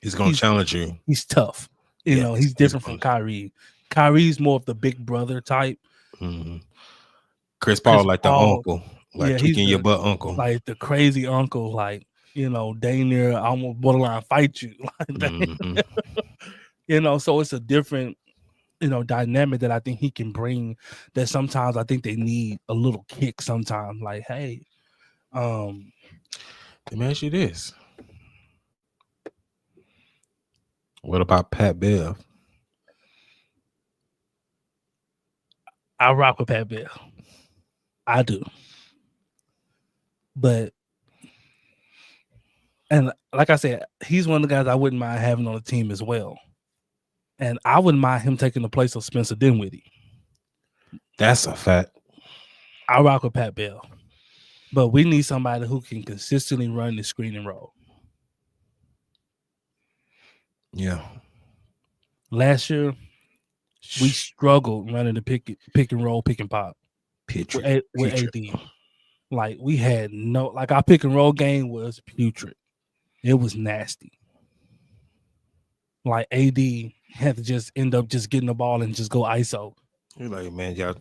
He's going to challenge you.
He's tough. He's different from Kyrie. Kyrie's more of the big brother type.
Mm-hmm. Chris Paul, like the uncle. Like kicking your butt uncle.
Like the crazy uncle, like, dang near almost borderline fight you. So it's a different, dynamic that I think he can bring, that sometimes I think they need a little kick sometimes. Like, hey,
let me ask you this. What about Pat Bev?
I rock with Pat Bev. I do. But, and like I said, he's one of the guys I wouldn't mind having on the team as well. And I wouldn't mind him taking the place of Spencer Dinwiddie.
That's a fact.
I rock with Pat Bev. But we need somebody who can consistently run the screen and roll.
Yeah.
Last year, we struggled running the pick and roll, pick and pop with AD. Like we had our pick and roll game was putrid. It was nasty. Like AD had to just end up just getting the ball and just go ISO.
You're like, man, y'all.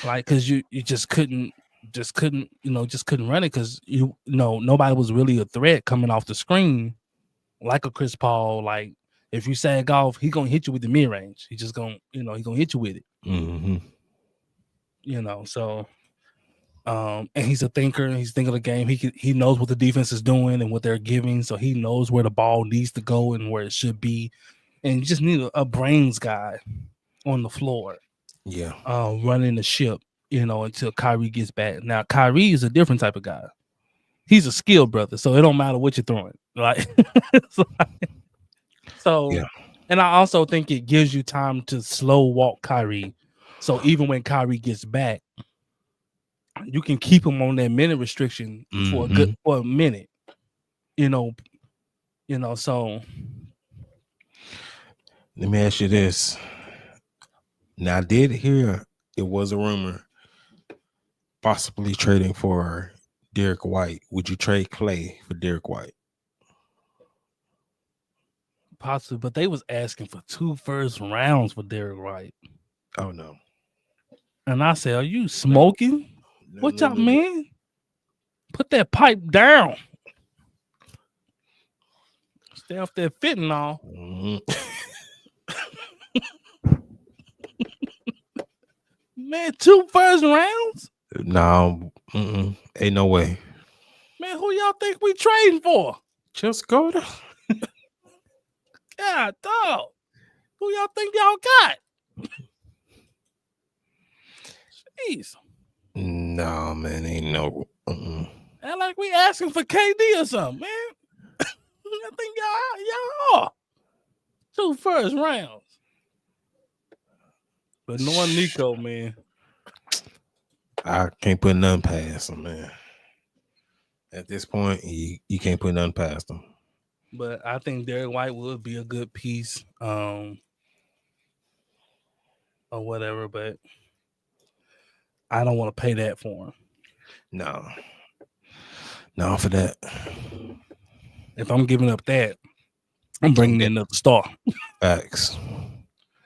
Like, because you just couldn't run it because nobody was really a threat coming off the screen like a Chris Paul. Like if you sag off, he gonna hit you with the mid range. He just gonna he gonna hit you with it.
Mm-hmm.
So and he's a thinker. He's thinking of the game. He knows what the defense is doing and what they're giving, so he knows where the ball needs to go and where it should be. And you just need a brains guy on the floor.
Yeah.
Running the ship, until Kyrie gets back. Now, Kyrie is a different type of guy. He's a skill brother, so it don't matter what you're throwing. Right? So yeah. And I also think it gives you time to slow walk Kyrie. So even when Kyrie gets back, you can keep him on that minute restriction for a minute. So
let me ask you this. Now, I did hear it was a rumor possibly trading for Derek White. Would you trade Clay for Derek White?
Possibly, but they was asking for 2 first rounds for Derek White.
Oh, no.
And I said, are you smoking? What's up, man? Put that pipe down. Stay off that fentanyl. Mm-hmm. Man, 2 first rounds?
No, ain't no way.
Man, who y'all think we trading for?
Just go to.
God, dog. Who y'all think y'all got? Jeez.
No, man, ain't no.
And like we asking for KD or something, man. I think y'all are. 2 first rounds. But knowing Nico, man,
I can't put none past him, man. At this point, you can't put none past him.
but I think Derek White would be a good piece, or whatever. But I don't want to pay that for him.
No, for that.
If I'm giving up that, I'm bringing in another star.
Facts.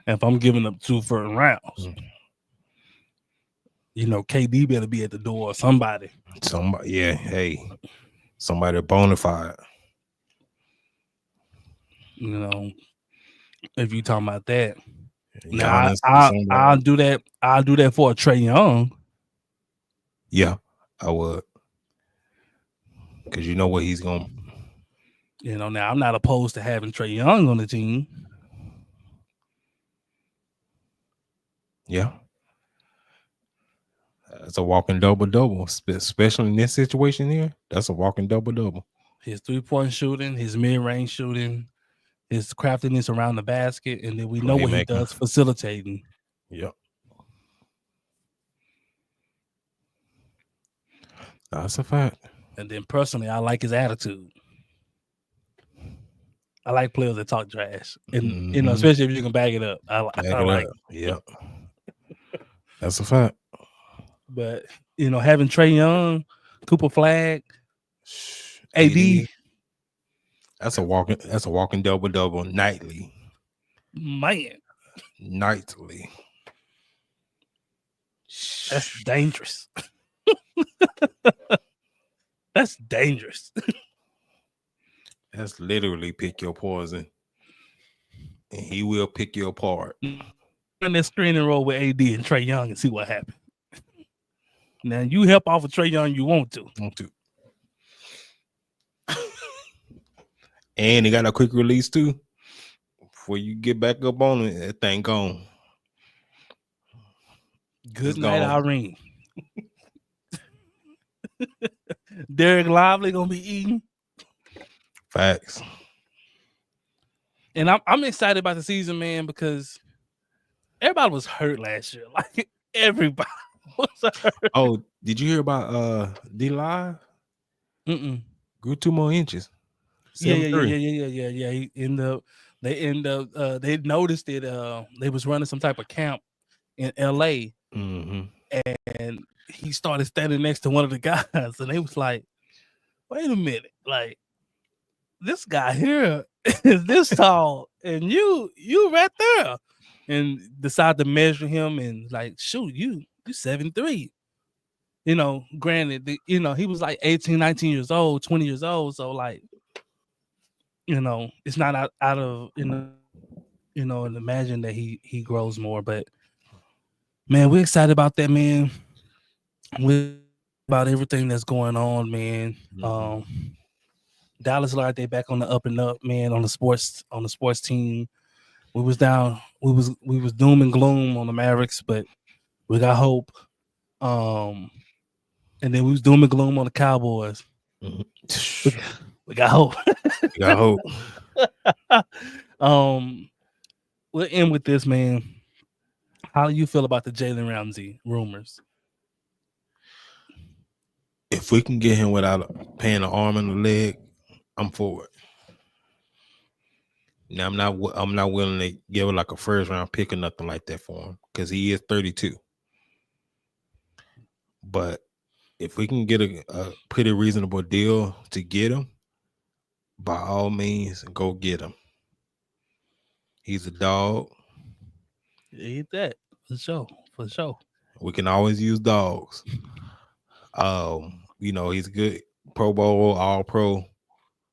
And if I'm giving up 2 first rounds, you know, KD better be at the door or somebody.
Somebody, yeah, hey, somebody bona fide.
You know, if you talking about that.
Giannis,
Now I'll do that. I'll do that for a Trae Young.
Yeah, I would. Because you know what he's going.
You know, now I'm not opposed to having Trae Young on the team.
Yeah. That's a walking double-double, especially in this situation here. That's a walking double-double.
His 3-point shooting, his mid-range shooting, his craftiness around the basket, and then we know what he does facilitating.
Yep. That's a fact.
And then personally, I like his attitude. I like players that talk trash, and you know, especially if you can back it up. I like.
Yep. That's a fact.
But you know, having Trae Young, Cooper Flagg, AD,
that's a walking double-double nightly.
Man.
Nightly.
That's dangerous. That's dangerous.
That's literally pick your poison. And he will pick you apart.
Run that screening roll with AD and Trae Young and see what happens. Now you help off of Trae Young, you want to.
And he got a quick release too. Before you get back up on it, that thing gone.
Good night, Irene. Derek Lively gonna be eating.
Facts.
And I'm excited about the season, man, because everybody was hurt last year. Like everybody was hurt.
Oh, did you hear about D Live? Grew 2 more inches.
Yeah. They noticed it. They was running some type of camp in LA. And he started standing next to one of the guys, and they was like, wait a minute, like this guy here is this tall, and you right there, and decided to measure him and like, shoot, you 7'3". You know, granted, he was like 18, 19 years old, 20 years old, so like, you know, it's not out of and imagine that he grows more. But man, we're excited about that, man. We're about everything that's going on, man. Dallas like they back on the up and up, man, on the sports team. We was down, we was doom and gloom on the Mavericks, but we got hope. And then we was doom and gloom on the Cowboys. We got hope.
We got hope.
We'll end with this, man. How do you feel about the Jalen Ramsey rumors?
If we can get him without paying an arm and a leg, I'm for it. Now I'm not willing to give like a first round pick or nothing like that for him because he is 32. But if we can get a pretty reasonable deal to get him, by all means, go get him. He's a dog.
Eat that for sure.
We can always use dogs. He's good Pro Bowl, All Pro.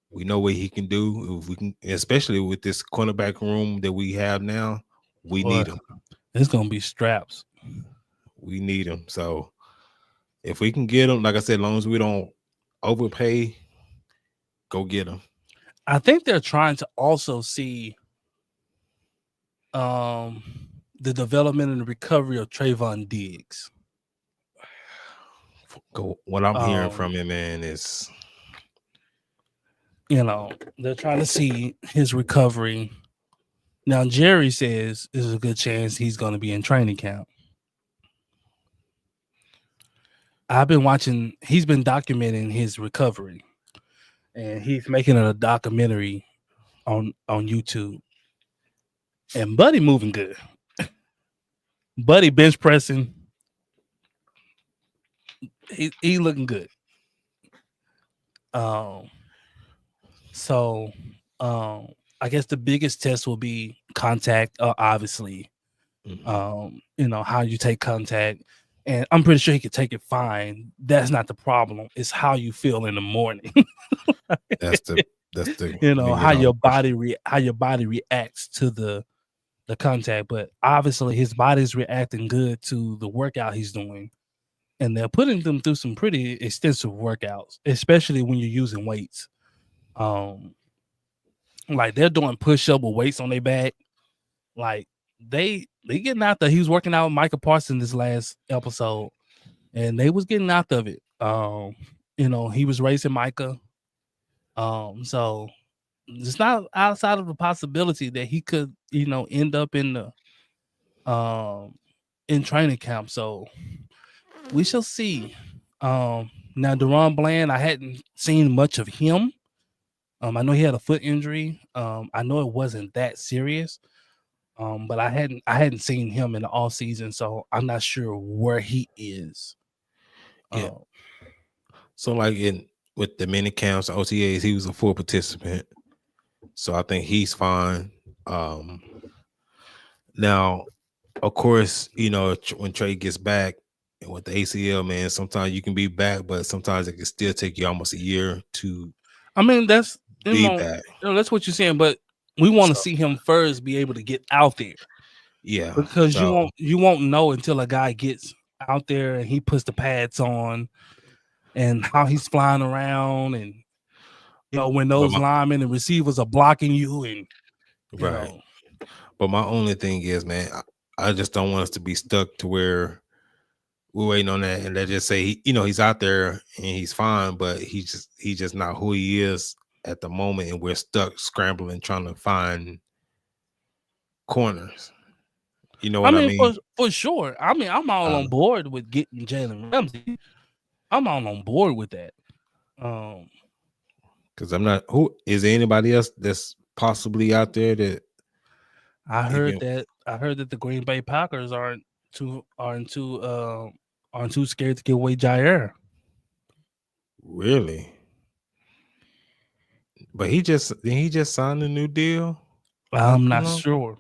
We know what he can do. If we can, especially with this cornerback room that we have now, we need him.
It's gonna be straps.
We need him. So if we can get him, like I said, as long as we don't overpay, go get him.
I think they're trying to also see the development and the recovery of Trayvon Diggs.
What I'm hearing from him, man, is
they're trying to see his recovery Now Jerry says there's a good chance he's going to be in training camp. I've been watching. He's been documenting his recovery, and he's making a documentary on YouTube. And Buddy moving good. Buddy bench pressing. He looking good. So I guess the biggest test will be contact, obviously. How you take contact. And I'm pretty sure he could take it fine. That's not the problem. It's how you feel in the morning.
That's the
how your body reacts to the contact. But obviously his body's reacting good to the workout he's doing. And they're putting them through some pretty extensive workouts, especially when you're using weights. Like they're doing push-up with weights on their back. Like they getting out there. He was working out with Micah Parsons this last episode, and they was getting out of it. He was racing Micah. So it's not outside of the possibility that he could, end up in the in training camp. So we shall see. Now Deron Bland, I hadn't seen much of him. I know he had a foot injury. I know it wasn't that serious. But I hadn't seen him in the off season, so I'm not sure where he is.
Yeah. So like with the mini camps, OTAs, he was a full participant. So I think he's fine. Now, of course, when Trey gets back and with the ACL, man, sometimes you can be back, but sometimes it can still take you almost a year to.
I mean, that's
be back.
That's what you're saying, but we want to see him first be able to get out there.
Yeah,
because you won't know until a guy gets out there and he puts the pads on and how he's flying around, and when those linemen and receivers are blocking you and
right. But my only thing is, man, I just don't want us to be stuck to where we're waiting on that and they just say he's out there and he's fine, but he's just not who he is at the moment, and we're stuck scrambling trying to find corners. You know what I mean?
For sure. I mean, I'm all on board with getting Jalen Ramsey. I'm all on board with that.
Because I'm not. Who is there anybody else that's possibly out there that?
I heard that the Green Bay Packers aren't too scared to give away Jair.
Really? But he just signed a new deal.
I'm not sure.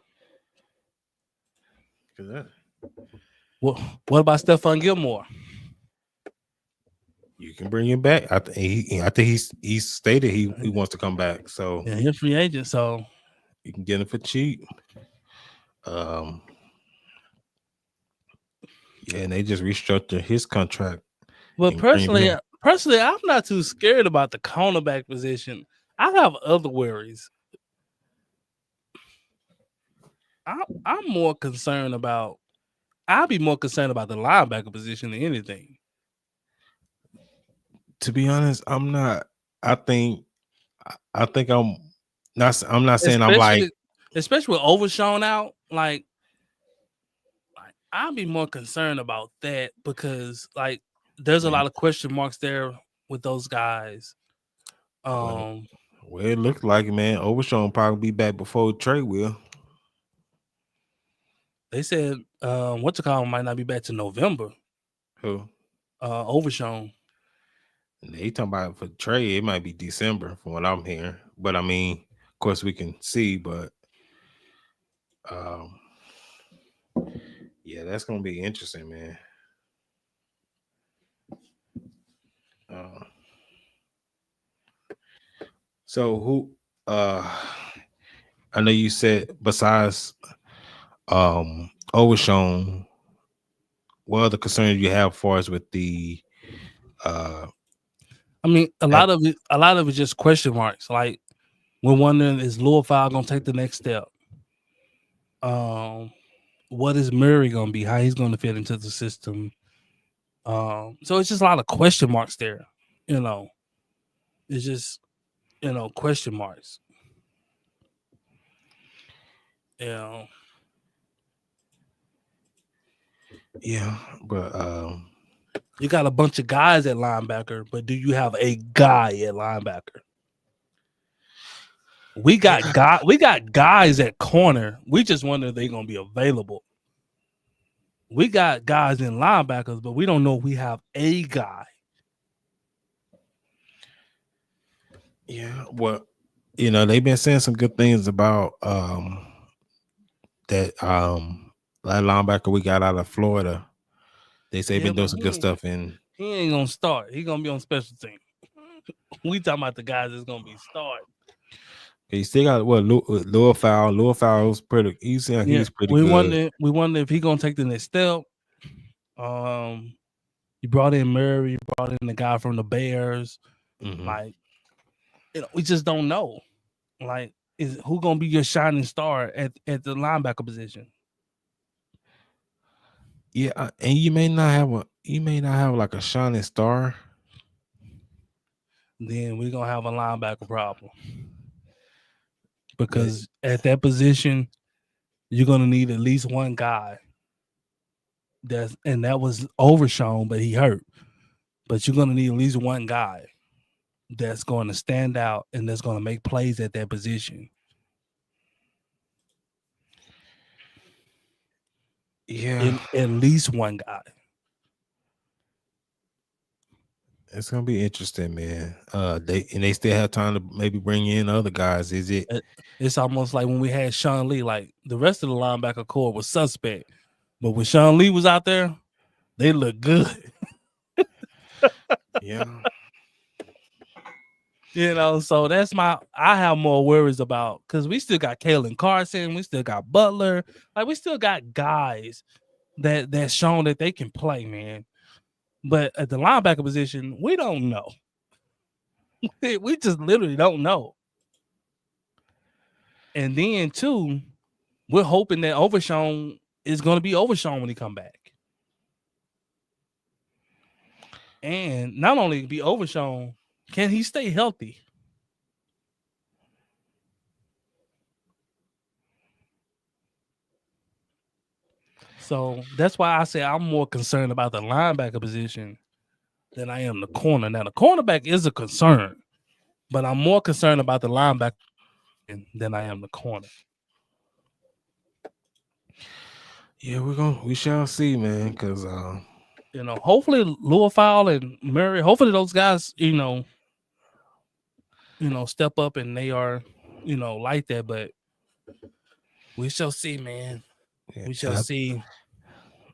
What about Stephon Gilmore?
You can bring him back. I think he's stated he wants to come back. So
yeah, he's a free agent, so
you can get him for cheap. Yeah, and they just restructured his contract.
But personally, I'm not too scared about the cornerback position. I have other worries. I'm more concerned about. I'll be more concerned about the linebacker position than anything.
To be honest, I'm not. I think I'm not. I'm not saying I'm like,
especially with Overshown out. Like I'll be more concerned about that because there's a lot of question marks there with those guys.
Well, it looks like it, man. Overshown probably be back before Trey will.
They said what's-it-called might not be back to November.
Who?
Overshown.
They talking about for Trey, it might be December from what I'm hearing. But I mean, of course we can see, but yeah, that's gonna be interesting, man. So who I know you said besides Overshown, what other concerns you have for us with the
I mean, a lot of it is just question marks. Like we're wondering, is Louisville gonna take the next step? What is Murray gonna be? How he's gonna fit into the system? So it's just a lot of question marks there. It's just question marks. Yeah.
Yeah, but
You got a bunch of guys at linebacker, but do you have a guy at linebacker? We got guys at corner. We just wonder if they're gonna be available. We got guys in linebackers, but we don't know if we have a guy.
yeah, well, they've been saying some good things about that linebacker we got out of Florida. They say been doing some good stuff, and
he ain't gonna start. He gonna be on special team. We talking about the guys that's gonna be starting.
he still got Lua Fowl. Lua Fowl's pretty. He's pretty good.
We wonder if he gonna take the next step. You brought in Murray. You brought in the guy from the Bears.
Mm-hmm.
Like, we just don't know. Like, who gonna be your shining star at the linebacker position?
Yeah, and you may not have like a shining star.
Then we're gonna have a linebacker problem. Because at that position, you're gonna need at least one guy. That was Overshown, but he hurt. But you're gonna need at least one guy that's going to stand out and that's going to make plays at that position.
Yeah,
at least one guy.
It's gonna be interesting, man. They still have time to maybe bring in other guys. Is it?
It's almost like when we had Sean Lee. Like the rest of the linebacker core was suspect, but when Sean Lee was out there, they looked good.
Yeah.
So that's I have more worries about because we still got Kalen Carson, we still got Butler, like we still got guys that's shown that they can play, man. But at the linebacker position, we don't know. We just literally don't know. And then too, we're hoping that Overshown is going to be Overshown when he come back. And not only be Overshown, can he stay healthy? So that's why I say I'm more concerned about the linebacker position than I am the corner. Now, the cornerback is a concern, but I'm more concerned about the linebacker than I am the corner.
Yeah, we shall see, man. Because
hopefully Lua Fowl and Murray, hopefully those guys, step up and they are, like that. But we shall see, man. We shall see.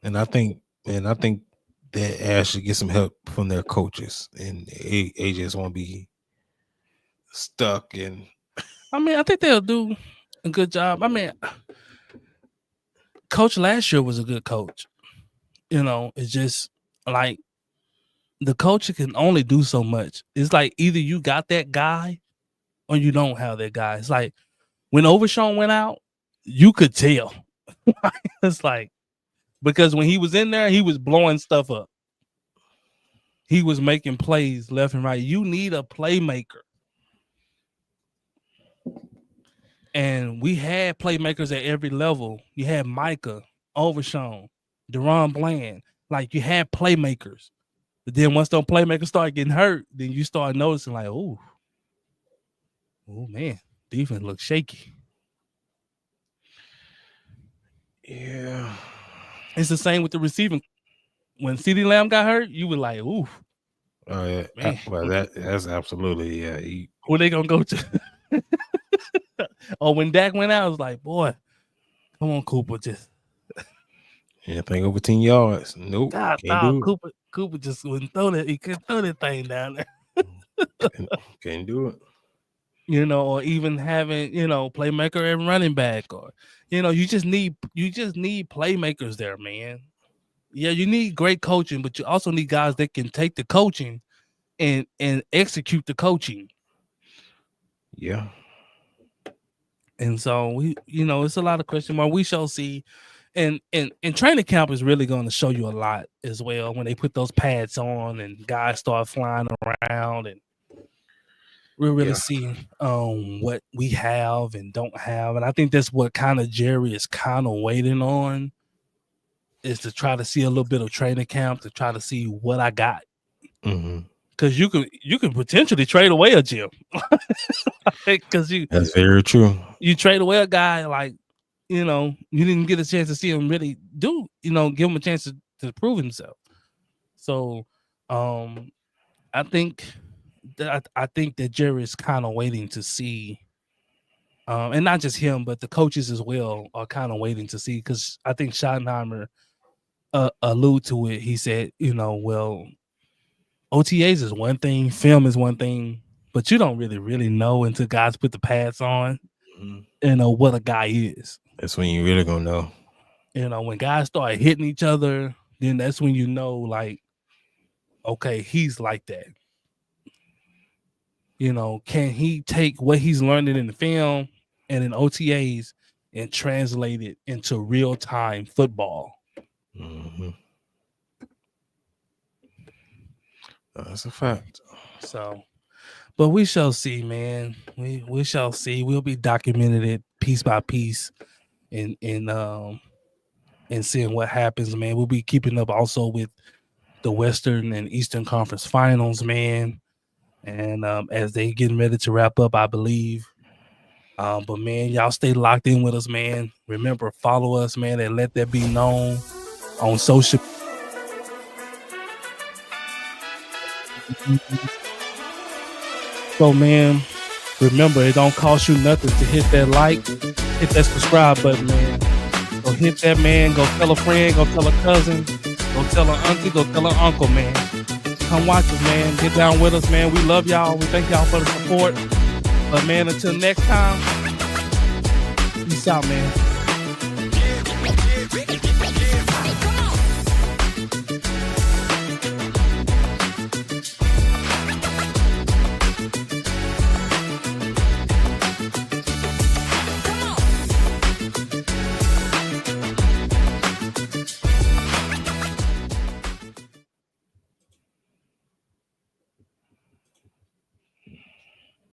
And I think that Ash should get some help from their coaches, and they just won't be stuck. And
I think they'll do a good job. Coach last year was a good coach. It's just like the coach can only do so much. It's like either you got that guy or you don't have that guy. It's like when Overshown went out, you could tell. It's like because when he was in there, he was blowing stuff up. He was making plays left and right. You need a playmaker. And we had playmakers at every level. You had Micah, Overshown, Deron Bland. Like you had playmakers. But then once those playmakers start getting hurt, then you start noticing like, oh man, defense looks shaky.
Yeah.
It's the same with the receiving. When CeeDee Lamb got hurt, you were like, ooh.
Oh yeah. Man. Well, that's absolutely
Who are they gonna go to? Oh, when Dak went out, I was like, boy, come on, Cooper, just
anything over 10 yards. Nope. Can't do it.
Cooper just wouldn't throw that. He couldn't throw that thing down there.
Can't do it.
Or even having, playmaker and running back, or you just need playmakers there, man. Yeah, you need great coaching, but you also need guys that can take the coaching and execute the coaching.
Yeah.
And so we, it's a lot of question mark. We shall see. And training camp is really going to show you a lot as well when they put those pads on and guys start flying around. And We'll really see what we have and don't have. And I think that's what kind of Jerry is kind of waiting on, is to try to see a little bit of training camp to try to see what I got. Because you can potentially trade away a gym. Because
that's very true.
You trade away a guy like, you didn't get a chance to see him really do, give him a chance to prove himself. So I think that Jerry is kind of waiting to see, and not just him, but the coaches as well are kind of waiting to see, because I think Schottenheimer allude to it. He said, well, OTAs is one thing, film is one thing, but you don't really know until guys put the pads on, what a guy is.
That's when you really gonna know.
When guys start hitting each other, then that's when you know, like, okay, he's like that. Can he take what he's learning in the film and in OTAs and translate it into real-time football?
That's a fact.
So, but we shall see, man. We shall see. We'll be documenting it piece by piece and seeing what happens, man. We'll be keeping up also with the Western and Eastern Conference Finals, man. And as they getting ready to wrap up, I believe. But man, y'all stay locked in with us, man. Remember, follow us, man, and let that be known on social. So, man, remember, it don't cost you nothing to hit that like, hit that subscribe button, man. Go hit that, man. Go tell a friend. Go tell a cousin. Go tell an auntie. Go tell an uncle, man. Come watch us, man. Get down with us, man. We love y'all. We thank y'all for the support. But, man, until next time, peace out, man.